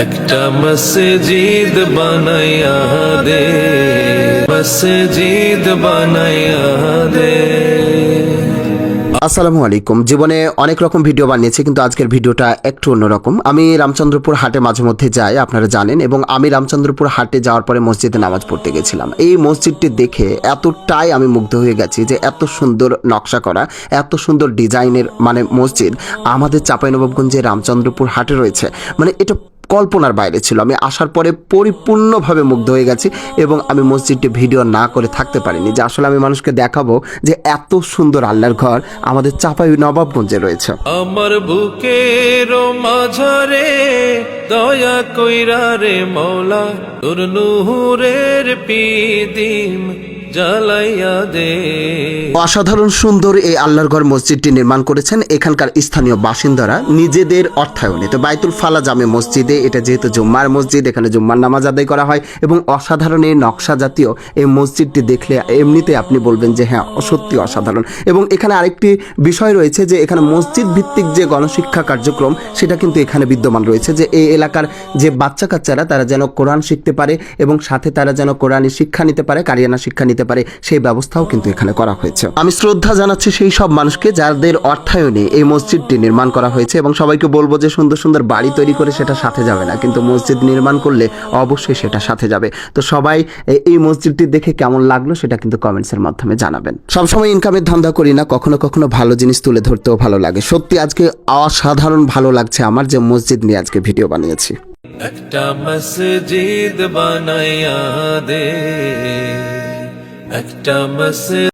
একটা মসজিদ বানাইয়া দে, মসজিদ বানাইয়া দে। আসসালামু আলাইকুম। জীবনে অনেক রকম ভিডিও বানিয়েছি, কিন্তু আজকের ভিডিওটা একটু অন্যরকম। আমি রামচন্দ্রপুর হাটে মাঝে মধ্যে যাই, আপনারা জানেন, এবং আমি রামচন্দ্রপুর হাটে যাওয়ার পরে মসজিদে নামাজ পড়তে গেছিলাম। এই মসজিদটি দেখে এতটাই আমি মুগ্ধ হয়ে গেছি যে এত সুন্দর নকশা করা, এত সুন্দর ডিজাইনের মসজিদ আমাদের চাঁপাইনবাবগঞ্জে রামচন্দ্রপুর হাটে রয়েছে। এটা কল্পনার বাইরে ছিল। আমি আসার পরে পরিপূর্ণভাবে মুগ্ধ হয়ে গেছি এবং আমি মসজিদটি ভিডিও না করে থাকতে পারিনি, যে আসলে আমি মানুষকে দেখাবো যে এত সুন্দর আল্লাহর ঘর আমাদের চাঁপাইনবাবগঞ্জে রয়েছে। আমার বুকের মাঝারে দয়া কইরা রে মওলা, তোর নূরের পিদিম জ্বালাইয়া দে। অসাধারণ সুন্দর এই আল্লাহর ঘর মসজিদটি নির্মাণ করেছেন এখানকার স্থানীয় বাসিন্দারা নিজেদের অর্থায়নে। তো বাইতুল ফালা জামে মসজিদে, এটা যেহেতু জুম্মার মসজিদ, এখানে জুম্মার নামাজ আদায় করা হয় এবং অসাধারণ এই নকশা জাতীয় এই মসজিদটি দেখলে এমনিতে আপনি বলবেন যে হ্যাঁ, সত্যি অসাধারণ। এবং এখানে আরেকটি বিষয় রয়েছে যে এখানে মসজিদ ভিত্তিক যে গণশিক্ষা কার্যক্রম সেটা কিন্তু এখানে বিদ্যমান রয়েছে, যে এই এলাকার যে বাচ্চা কাচ্চারা তারা যেন কোরআন শিখতে পারে এবং সাথে তারা যেন কোরআনি শিক্ষা নিতে পারে, কারিয়ানা শিক্ষা নিতে পারে, সেই ব্যবস্থাও কিন্তু এখানে করা হয়েছে। আমি শ্রদ্ধা জানাচ্ছি সেই সব মানুষকে যাদের অর্থায়নে এই মসজিদটি নির্মাণ করা হয়েছে, এবং সবাইকে বলবো যে সুন্দর সুন্দর বাড়ি তৈরি করে সেটা সাথে যাবে না, কিন্তু মসজিদ নির্মাণ করলে অবশ্যই সেটা সাথে যাবে। তো সবাই এই মসজিদটি দেখে কেমন লাগলো সেটা কিন্তু কমেন্টসের মাধ্যমে জানাবেন। সবসময় ইনকামের ধান্দা করি না, কখনো কখনো ভালো জিনিস তুলে ধরতেও ভালো লাগে। সত্যি আজকে অসাধারণ ভালো লাগছে আমার, যে মসজিদ নিয়ে আজকে ভিডিও বানিয়েছি। একটা মসজিদ বানাইয়া দে, একটা মসজিদ।